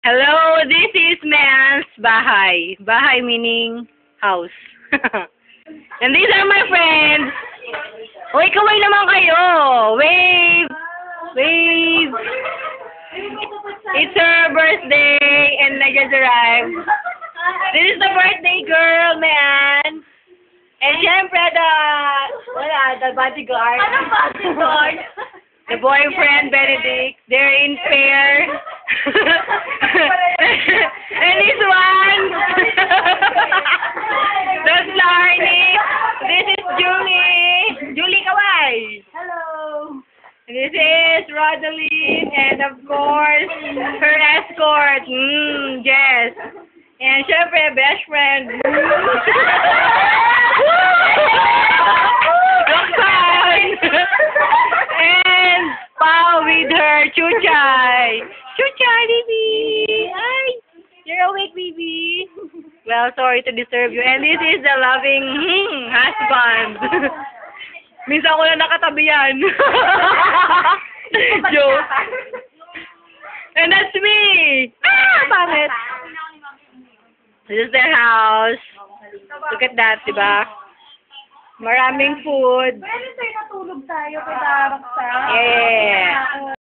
Hello, this is Man's bahay. Bahay meaning house. And these are my friends. Uy, kaway naman kayo. Wave. Wave. It's her birthday and I just arrived. This is the birthday girl, man. And syempre the bodyguard. Anong bodyguard? The boyfriend, Benedict. They're in pair. And this one. That's Larny. This is Julie. Julie Kawai. Hello. This is Rosaline. And of course, her escort. Jess. And syempre, best friend. Roxanne. And Pao with her Chuchay. Chuchay, baby. Hi. You're awake, baby. Well, sorry to disturb you. And this is the loving husband. Minsan ko na nakatabi yan. Joke. And that's me. Pangit. This is their house. Look at that, diba? Maraming food. Pwede tayo natulog tayo kay Roxanne. Yeah.